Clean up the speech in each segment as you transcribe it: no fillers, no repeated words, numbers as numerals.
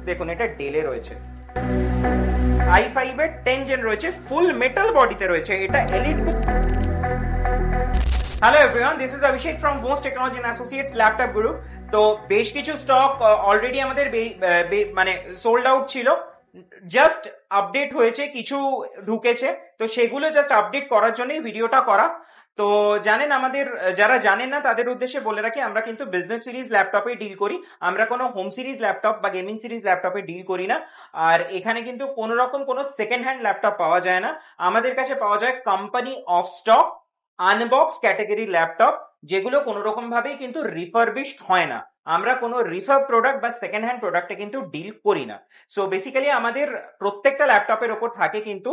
দেখুন এটা ডেলে রয়েছে, i5 এর 10 জেন রয়েছে, ফুল মেটাল বডিতে রয়েছে, এটা elite. Hello everyone, this is Abhishek from Bose technology and associates laptop guru. তো বেশ কিছু স্টক অলরেডি আমাদের মানে সোল্ড আউট ছিল, জাস্ট আপডেট হয়েছে, কিছু ঢুকেছে, তো সেগুলো জাস্ট আপডেট করার জন্যই ভিডিওটা করা। তো জানেন, আমাদের যারা জানেন না তাদের উদ্দেশ্যে বলে রাখি, আমরা কিন্তু বিজনেস সিরিজ ল্যাপটপে ডিল করি, আমরা কোনো হোম সিরিজ ল্যাপটপ বা গেমিং সিরিজ ল্যাপটপে ডিল করি না। আর এখানে কিন্তু কোনো রকম কোনো সেকেন্ড হ্যান্ড ল্যাপটপ পাওয়া যায় না, আমাদের কাছে পাওয়া যায় company of stock unbox category laptop, যেগুলো কোনো রকম ভাবেই কিন্তু রিফারবিশড হয় না। আমরা কোনো রিফার প্রোডাক্ট বা সেকেন্ড হ্যান্ড প্রোডাক্টে কিন্তু ডিল করি না। সো বেসিক্যালি আমাদের প্রত্যেকটা ল্যাপটপের ওপর থাকে কিন্তু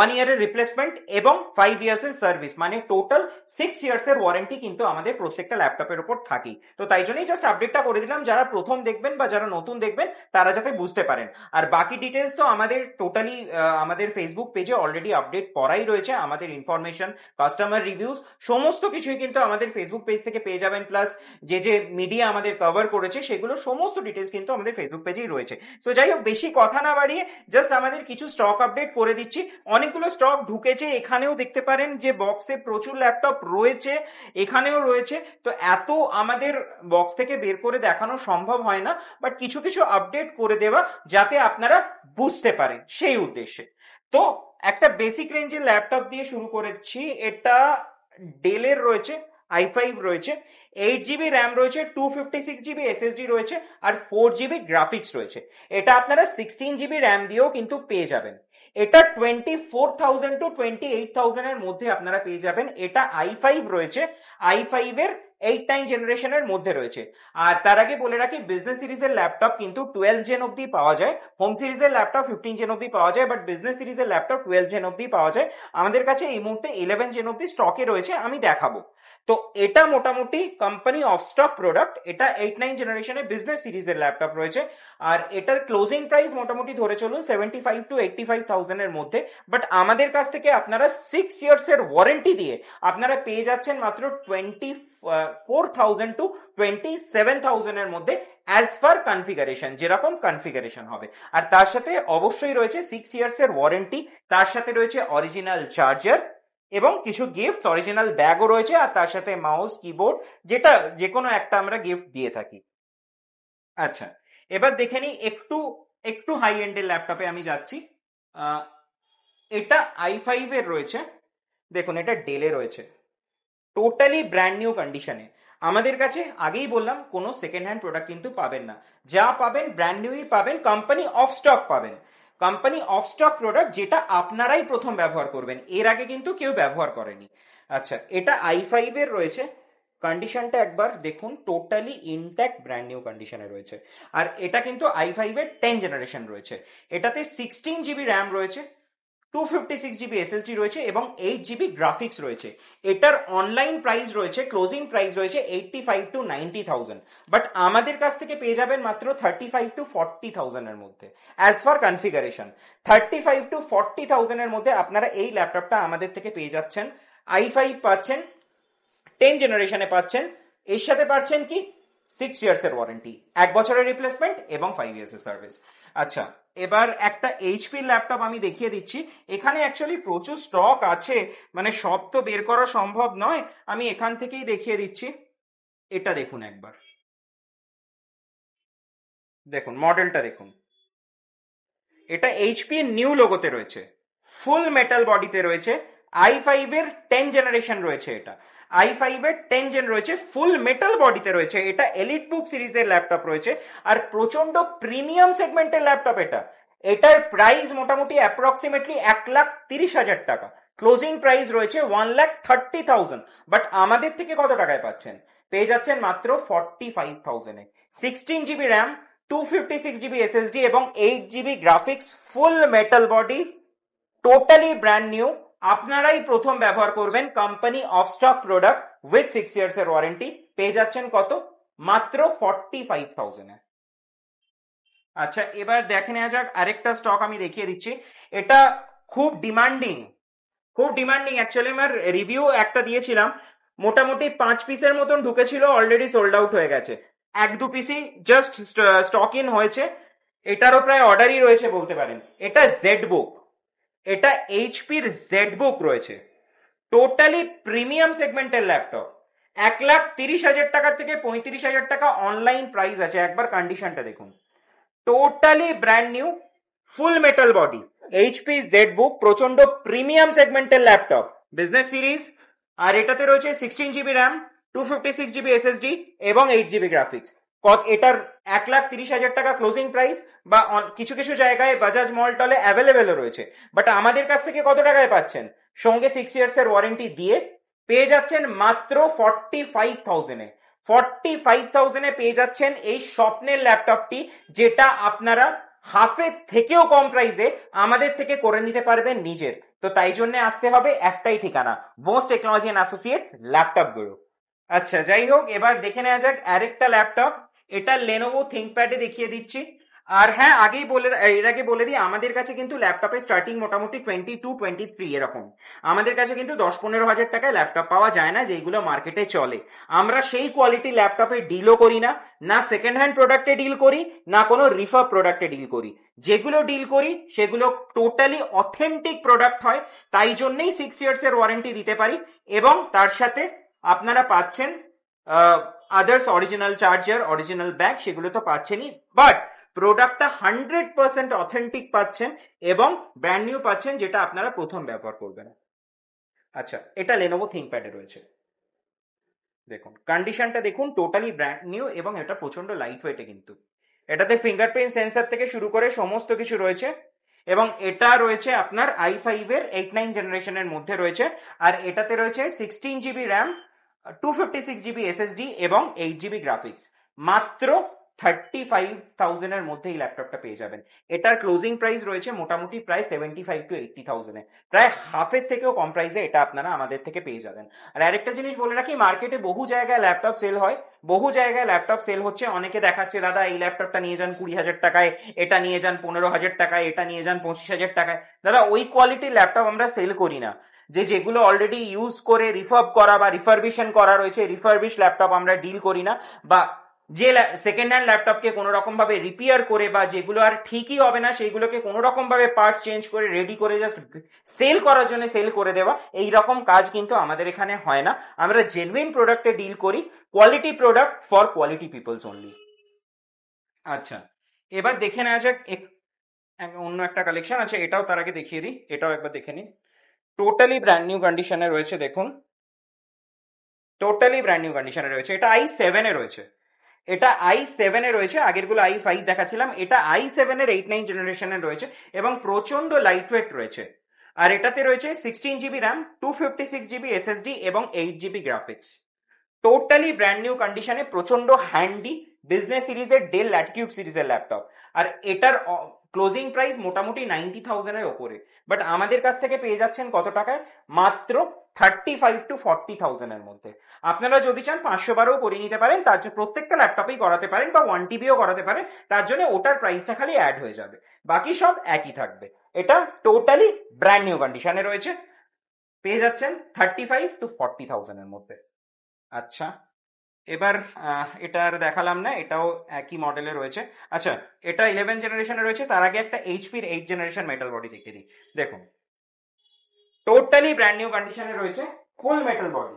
1 ইয়ারের রিপ্লেসমেন্ট এবং 5 ইয়ার্স এর সার্ভিস, মানে টোটাল 6 ইয়ার্স এর ওয়ারেন্টি কিন্তু আমাদের প্রত্যেকটা ল্যাপটপের ওপর থাকে। তো তাই জন্যই জাস্ট আপডেটটা করে দিলাম, যারা প্রথম দেখবেন বা যারা নতুন দেখবেন তারা যাতে বুঝতে পারেন। আর বাকি ডিটেলস তো আমাদের টোটালি আমাদের ফেসবুক পেজে অলরেডি আপডেট করাই রয়েছে, আমাদের ইনফরমেশন, কাস্টমার রিভিউজ সমস্ত কিছুই কিন্তু আমাদের ফেসবুক পেজ থেকে পেয়ে যাবেন। প্লাস যে যে মিডিয়া আমাদের কভার করেছে সেগুলো সমস্ত ডিটেলস কিন্তু আমাদের ফেসবুক পেজেই রয়েছে। সো যাই হোক, বেশি কথা না বাড়িয়ে জাস্ট আমাদের কিছু স্টক আপডেট করে দিচ্ছি। অনেকগুলো স্টক ঢুকেছে, এখানেও দেখতে পারেন যে বক্সে প্রচুর ল্যাপটপ রয়েছে, এখানেও রয়েছে। তো এত আমাদের বক্স থেকে বের করে দেখানো সম্ভব হয় না, বাট কিছু কিছু আপডেট করে দেওয়া যাতে আপনারা বুঝতে পারেন, সেই উদ্দেশ্যে। তো একটা বেসিক রেঞ্জের ল্যাপটপ দিয়ে শুরু করেছি। এটা ডেলের রয়েছে, i5 রয়েছে, 8GB র্যাম রয়েছে, 256GB SSD রয়েছে, আর 4GB গ্রাফিক্স রয়েছে। এটা আপনারা 16GB র্যাম দিয়েও কিন্তু পেয়ে যাবেন। এটা 24,000 to 28,000 এর মধ্যে আপনারা পেয়ে যাবেন। এটা i5 রয়েছে, i5 এর 8-9 জেনারেশনের মধ্যে রয়েছে। আর তার আগে বলে রাখি, বিজনেস সিরিজের ল্যাপটপ কিন্তু 12 জেন অব্দি পাওয়া যায়, হোম সিরিজের ল্যাপটপ 15 জেন অব্দি পাওয়া যায়, বাট বিজনেস সিরিজের ল্যাপটপ 12 জেন অব্দি পাওয়া যায়। আমাদের কাছে এই মুহূর্তে 11 জেন অব্দি স্টকে রয়েছে, আমি দেখাবো। তো এটা মোটামুটি কোম্পানি অফ স্টক প্রোডাক্ট, এটা 8-9 জেনারেশনের বিজনেস সিরিজের ল্যাপটপ রয়েছে। আর এটার ক্লোজিং প্রাইস মোটামুটি ধরে চলুন 75 to 85,000 এর মধ্যে। বাট আমাদের কাছ থেকে আপনারা 6 ইয়ার্স এর ওয়ারেন্টি দিয়ে আপনারা পেয়ে যাচ্ছেন মাত্র 24,000 to 27,000 এর মধ্যে, অ্যাজ পার কনফিগারেশন, যেরকম কনফিগারেশন হবে। আর তার সাথে অবশ্যই রয়েছে 6 ইয়ার্স এর ওয়ারেন্টি, তার সাথে রয়েছে অরিজিনাল চার্জার এবং কিছু গিফট, অরিজিনাল ব্যাগও রয়েছে, আর তার সাথে মাউস, কিবোর্ড, যেটা যে কোনো একটা আমরা গিফট দিয়ে থাকি। আচ্ছা, এবার দেখে নিই, একটু একটু হাই এন্ডের ল্যাপটপে আমি যাচ্ছি। এটা i5 এর রয়েছে, দেখুন এটা ডেলে রয়েছে, টোটালি ব্র্যান্ড নিউ কন্ডিশনে। আমাদের কাছে আগেই বললাম কোনো সেকেন্ড হ্যান্ড প্রোডাক্ট কিন্তু পাবেন না, যা পাবেন ব্র্যান্ড নিউই পাবেন, কোম্পানি অফ স্টক পাবেন। কোম্পানি অফ স্টক প্রোডাক্ট, যেটা আপনারাই প্রথম ব্যবহার করবেন, এর আগে কিন্তু কেউ ব্যবহার করেনি। আচ্ছা, এটা i5 এর রয়েছে, কন্ডিশনটা একবার দেখুন, টোটালি ইনট্যাক্ট ব্র্যান্ড নিউ কন্ডিশনে রয়েছে। আর এটা কিন্তু i5 এর 10 জেনারেশন রয়েছে। এটাতে 16GB র্যাম রয়েছে, 256GB SSD রয়েছে এবং 8GB গ্রাফিক্স রয়েছে। এটার অনলাইন প্রাইস রয়েছে, ক্লোজিং প্রাইস রয়েছে 85 to 90,000, বাট আমাদের কাছ থেকে পেয়ে যাবেন মাত্র 35 to 40,000 এর মধ্যে, অ্যাজ ফার কনফিগারেশন। 35 to 40,000 এর মধ্যে আপনারা এই ল্যাপটপটা আমাদের থেকে পেয়ে যাচ্ছেন। i5 পাচ্ছেন, 10 জেনারেশনে পাচ্ছেন, এর সাথে পাচ্ছেন কি 6 ইয়ার্স এর ওয়ারেন্টি, 1 বছরের রিপ্লেসমেন্ট এবং 5 ইয়ার্স এর সার্ভিস। আচ্ছা, এবার একটা এইচপি ল্যাপটপ আমি দেখিয়ে দিচ্ছি। এখানে অ্যাকচুয়ালি প্রচুর স্টক আছে, মানে সব তো বের করা সম্ভব নয়, আমি এখান থেকেই দেখিয়ে দিচ্ছি। এটা দেখুন একবার, দেখুন মডেলটা দেখুন, এটা এইচপি এর নিউ লোগোতে রয়েছে, ফুল মেটাল বডিতে রয়েছে, i5 এর 10 জেনারেশন রয়েছে। এটা i5 এর 10 জেন রয়েছে, ফুল মেটাল বডিতে রয়েছে। এটা এলিট বুক সিরিজের ল্যাপটপ রয়েছে, আর প্রচন্ড প্রিমিয়াম সেগমেন্টের ল্যাপটপ এটা। এটার প্রাইস মোটামুটি অ্যাপ্রক্সিমেটলি 1,30,000 টাকা, ক্লোজিং প্রাইস রয়েছে 1,30,000, বাট আমাদের থেকে কত টাকায় পাচ্ছেন? পেয়ে যাচ্ছেন মাত্র 45,000 এ। 16GB র্যাম, 256GB SSD এবং 8GB গ্রাফিক্স, ফুল metal body, totally brand new. আপনারাই প্রথম ব্যবহার করবেন, company of stock product with 6 years এর ওয়ারেন্টি, পেয়ে যাচ্ছেন কত? মাত্র 45,000 এ। আচ্ছা, এবার দেখে নেওয়া যাক আরেকটা স্টক আমি দেখিয়ে দিচ্ছি। এটা খুব ডিমান্ডিং, খুব ডিমান্ডিং। অ্যাকচুয়ালি আমার রিভিউ একটা দিয়েছিলাম, মোটামুটি 5 পিসের মতন ঢুকেছিল, অলরেডি সোল্ড আউট হয়ে গেছে। 1-2 পিসই জাস্ট স্টক ইন হয়েছে। এটারও প্রায় অর্ডারই রয়েছে বলতে পারেন। এটা জেড বুক, এটা এইচপির জেড বুক রয়েছে, টোটালি প্রিমিয়াম সেগমেন্টের ল্যাপটপ। 1,30,000 টাকার থেকে 35,000 টাকা অনলাইন প্রাইস আছে। একবার কন্ডিশনটা দেখুন, টোটালি ব্র্যান্ড নিউ, ফুল metal body, HP Z book, প্রচন্ড প্রিমিয়াম সেগমেন্টের ল্যাপটপ, বিজনেস সিরিজ। আর এটাতে রয়েছে 16 GB র্যাম, 256 GB এসএসডি এবং 8 GB গ্রাফিক্স। এটার 1,30,000 টাকা ক্লোজিং প্রাইস, বা কিছু কিছু জায়গায় বাজাজ মল টলে অ্যাভেলেবেল রয়েছে। বাট আমাদের কাছ থেকে কত টাকায় পাচ্ছেন? সঙ্গে 6 ইয়ার্স এর ওয়ারেন্টি দিয়ে পেয়ে যাচ্ছেন মাত্র 45,000-এ। 45,000-এ পেয়ে যাচ্ছেন এই স্বপ্নের ল্যাপটপটি, যেটা আপনারা হাফের থেকেও কম প্রাইসে আমাদের থেকে করে নিতে পারবেন নিজের। তো তাই জন্য আসতে হবে একটাই ঠিকানা, Bose technology and associates, laptop গুরু। আচ্ছা, যাই হোক, এবার দেখে নেওয়া যাক আরেকটা ল্যাপটপ। এটা লেনোভো থিংকপ্যাডে দেখিয়ে দিচ্ছি। আর হ্যাঁ, এর আগে বলে দিই, আমাদের কাছে কিন্তু ল্যাপটপের স্টার্টিং মোটামুটি 22-23 এরকম। আমাদের কাছে কিন্তু 10-15 হাজার টাকায় ল্যাপটপ পাওয়া যায় না, যেগুলো মার্কেটে চলে। আমরা সেই কোয়ালিটি ল্যাপটপে ডিলও করি না, না সেকেন্ড হ্যান্ড প্রোডাক্টে ডিল করি, না কোনো রিফার প্রোডাক্টে ডিল করি। যেগুলো ডিল করি সেগুলো টোটালি অথেন্টিক প্রোডাক্ট হয়, তাই জন্যই 6 ইয়ার্স এর ওয়ারেন্টি দিতে পারি। এবং তার সাথে আপনারা পাচ্ছেন others original charger, original bag, সেগুলো তো পাচ্ছেনই, বাট প্রোডাক্টটা 100% অথেন্টিক পাচ্ছেন এবং ব্র্যান্ড নিউ পাচ্ছেন, যেটা আপনারা প্রথম ব্যবহার করবেন। আচ্ছা, এটা লেনোভো থিংকপ্যাডে রয়েছে। দেখুন কন্ডিশনটা দেখুন, টোটালি ব্র্যান্ড নিউ এবং এটা প্রচন্ড লাইট ওয়েটে। কিন্তু এটাতে ফিঙ্গারপ্রিন্ট সেন্সর থেকে শুরু করে সমস্ত কিছু রয়েছে। এবং এটা রয়েছে আপনার i5 এর 8-9 জেনারেশনের মধ্যে রয়েছে। আর এটাতে রয়েছে 16 GB র্যাম, 256 GB এসএসডি এবং 8 GB গ্রাফিক্স। মাত্র 35,000 এর মধ্যে এই ল্যাপটপটা পেয়ে যাবেন। এটার ক্লোজিং প্রাইস রয়েছে মোটামুটি প্রায় 75-80,000-এ, প্রায় হাফের থেকেও কম প্রাইসে এটা আপনারা আমাদের থেকে পেয়ে যাবেন। আর আরেকটা জিনিস বলে রাখি, মার্কেটে বহু জায়গায় ল্যাপটপ সেল হয়, বহু জায়গায় ল্যাপটপ সেল হচ্ছে। অনেকে দেখাচ্ছে দাদা এই ল্যাপটপটা নিয়ে যান 20,000 টাকায়, এটা নিয়ে যান 15,000 টাকায়, এটা নিয়ে যান 25,000 টাকায়। দাদা ওই কোয়ালিটির ল্যাপটপ আমরা সেল করি না। যেগুলো অলরেডি ইউজ করে রিফার্ব করা বা রিফারবিশন করা রয়েছে, রিফারবিশ ল্যাপটপ আমরা ডিল করি না। বা যে সেকেন্ড হ্যান্ড ল্যাপটপকে কোনো রকম ভাবে রিপেয়ার করে, বা যেগুলো আর ঠিকই হবে না সেইগুলোকে কোনো রকম ভাবে পার্টস চেঞ্জ করে রেডি করে জাস্ট সেল করার জন্য সেল করে দেওয়া, এই রকম কাজ কিন্তু আমাদের এখানে হয় না। আমরা জেনুইন প্রোডাক্টে ডিল করি, quality product for quality peoples only. আচ্ছা, এবার দেখে নেওয়া যাক অন্য একটা কালেকশন আছে, এটাও তার আগে দেখিয়ে দিই, এটাও একবার দেখে নিন। টোটালি ব্র্যান্ড নিউ কন্ডিশনে রয়েছে, দেখুন টোটালি ব্র্যান্ড নিউ কন্ডিশনে রয়েছে। এটা i7 এ রয়েছে, এটা i7 এ রয়েছে, আগেরগুলো i5 দেখাচ্ছিলাম, এটা i7 এর 8-9 জেনারেশনে রয়েছে এবং প্রচন্ড লাইট ওয়েট রয়েছে। আর এটাতে রয়েছে 16 GB র্যাম, 256 GB এসএসডি এবং 8 GB graphics. Totally brand new কন্ডিশনে, প্রচন্ড হ্যান্ডি বিজনেস সিরিজের ডেল ল্যাটিটিউড সিরিজের ল্যাপটপ। আর এটার ক্লোজিং প্রাইস মোটামুটি 90,000 এর ওপরে। বাট আমাদের কাছ থেকে পেয়ে যাচ্ছেন কত টাকায়? মাত্র 35-40,000 এর মধ্যে। আপনারা যদি চান 512ও করে নিতে পারেন, তার জন্য প্রত্যেকটা ল্যাপটপেই করাতে পারেন, বা 1 TBও করাতে পারেন, তার জন্য ওটার প্রাইসটা খালি অ্যাড হয়ে যাবে, বাকি সব একই থাকবে। এটা টোটালি ব্র্যান্ড নিউ কন্ডিশনে রয়েছে, পেয়ে যাচ্ছেন 35-40,000 এর মধ্যে। আচ্ছা, এবার এটা আর দেখালাম না, এটাও একই মডেলে রয়েছে। আচ্ছা, এটা 11 জেনারেশনে রয়েছে। তার আগে একটা এইচপির 8 জেনারেশন মেটাল বডি দেখিয়ে দিই। দেখুন টোটালি ব্র্যান্ড নিউ কন্ডিশনে রয়েছে, ফুল মেটাল বডি,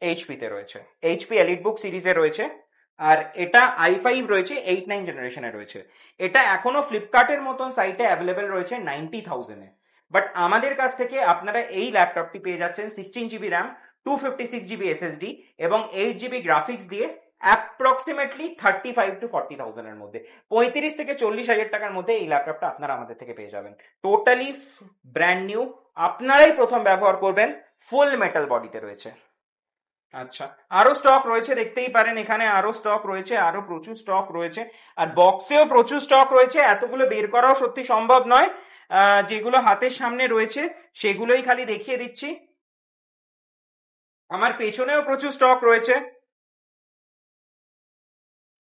এইচপি তে রয়েছে, এইচপি এলিটবুক সিরিজে রয়েছে। আর এটা i5 রয়েছে, 8-9 জেনারেশনে রয়েছে। এটা এখনো ফ্লিপকার্টের মতন সাইটে অ্যাভেলেবেল রয়েছে 90,000-এ। বাট আমাদের কাছ থেকে আপনারা এই ল্যাপটপটি পেয়ে যাচ্ছেন 16 GB র্যাম, 256 GB এসএসডি এবং 8 GB গ্রাফিক্স দিয়ে অ্যাপ্রক্সিমেটলি 35-40,000 এর মধ্যে। 35,000-40,000 টাকার মধ্যে এই ল্যাপটপটা আপনারা আমাদের থেকে পেয়ে যাবেন। টোটালি ব্র্যান্ড নিউ, আপনারাই প্রথম ব্যবহার করবেন, ফুল মেটাল বডিতে রয়েছে। আচ্ছা, আরো স্টক রয়েছে, দেখতেই পারেন এখানে আরো স্টক রয়েছে, আরো প্রচুর স্টক রয়েছে। আর বক্সেও প্রচুর স্টক রয়েছে, এতগুলো বের করাও সত্যি সম্ভব নয়। যেগুলো হাতের সামনে রয়েছে সেগুলোই খালি দেখিয়ে দিচ্ছি। আমার পেছনেও প্রচুর স্টক রয়েছে।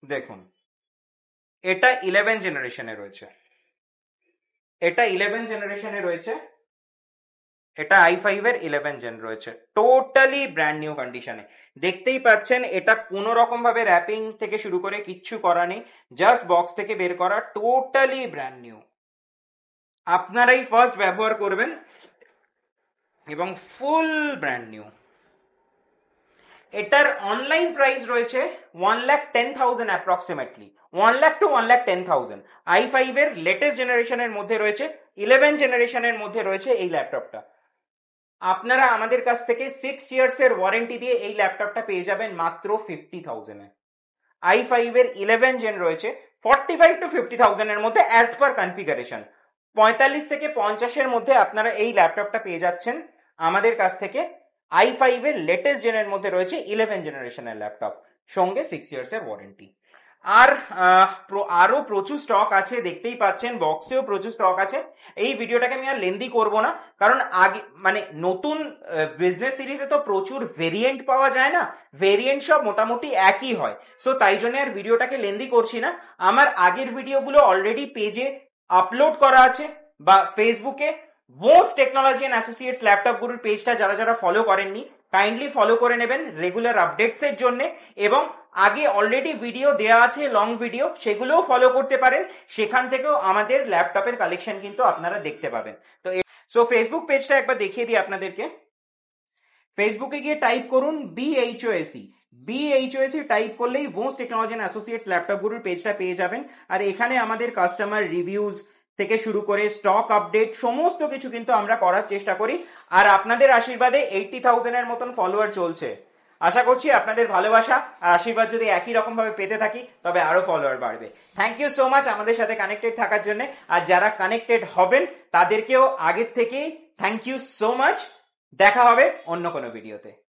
দেখুন, এটা 11 জেনারেশনে রয়েছে, এটা 11 জেনারেশনে রয়েছে। এটা i5 এর 11 জেন রয়েছে, টোটালি ব্র্যান্ড নিউ কন্ডিশনে। দেখতেই পাচ্ছেন এটা কোনো রকম ভাবে র্যাপিং থেকে শুরু করে কিচ্ছু করা নেই, জাস্ট বক্স থেকে বের করা, টোটালি ব্র্যান্ড নিউ। আপনারাই ফার্স্ট ব্যবহার করবেন এবং ফুল ব্র্যান্ড নিউ। এটার অনলাইন প্রাইস রয়েছে 1,10,000 অ্যাপ্রক্সিমেটলি, 1 লাখ টু 1,10,000। i5 এর লেটেস্ট জেনারেশনের মধ্যে রয়েছে, 11 জেনারেশনের মধ্যে রয়েছে এই ল্যাপটপটা। আপনারা আমাদের কাছ থেকে 6 ইয়ার্স এর ওয়ারেন্টি দিয়ে এই ল্যাপটপটা পেয়ে যাবেন মাত্র 50,000 এ। i5 এর 11 জেন রয়েছে 45 টু 50,000 এর মধ্যে অ্যাজ পার কনফিগারেশন। 45 থেকে 50 এর মধ্যে আপনারা এই ল্যাপটপটা পেয়ে যাচ্ছেন আমাদের কাছ থেকে। i5 এর লেটেস্ট জেনের মধ্যে রয়েছে 11 জেনারেশনের ল্যাপটপ, সঙ্গে 6 ইয়ার্স এর ওয়ারেন্টি। আর আরো প্রচুর স্টক আছে, দেখতেই পাচ্ছেন বক্সেও প্রচুর স্টক আছে। এই ভিডিওটাকে আমি আর লেন্দি করব না, কারণ আগে মানে নতুন বিজনেস সিরিজে তো প্রচুর ভেরিয়েন্ট পাওয়া যায় না, ভেরিয়েন্ট সব মোটামুটি একই হয়, সো তাই জন্য আর ভিডিওটাকে লেন্দি করছি না। আমার আগের ভিডিওগুলো অলরেডি পেজে আপলোড করা আছে বা ফেসবুকে most technology and associates laptop গুরুর পেজটা যারা যারা ফলো করেননি কাইন্ডলি ফলো করে নেবেন রেগুলার আপডেটস এর জন্য। এবং আগে অলরেডি ভিডিও দেয়া আছে, লং ভিডিও, সেগুলোও ফলো করতে পারেন, সেখান থেকেও আমাদের ল্যাপটপের কালেকশন কিন্তু আপনারা দেখতে পাবেন। তো সো ফেসবুক পেজটা একবার দেখিয়ে দিই আপনাদেরকে। ফেসবুকে গিয়ে টাইপ করুন BHOSE টাইপ করলেই ভোস টেকনোলজি এন্ড অ্যাসোসিয়েটস ল্যাপটপ গুরুর পেজটা পেয়ে যাবেন। আর এখানে আমাদের কাস্টমার রিভিউজ থেকে শুরু করে স্টক আপডেট সমস্ত কিছু কিন্তু আমরা করার চেষ্টা করি। আর আপনাদের আশীর্বাদে 80,000 এর মতন ফলোয়ার চলছে। আশা করছি আপনাদের ভালোবাসা আর আশীর্বাদ যদি একই রকম ভাবে পেতে থাকি তবে আরো ফলোয়ার বাড়বে। থ্যাংক ইউ সো মাচ আমাদের সাথে কানেক্টেড থাকার জন্য। আর যারা কানেক্টেড হবেন তাদেরকেও আগের থেকেই থ্যাংক ইউ সো মাচ। দেখা হবে অন্য কোনো ভিডিওতে।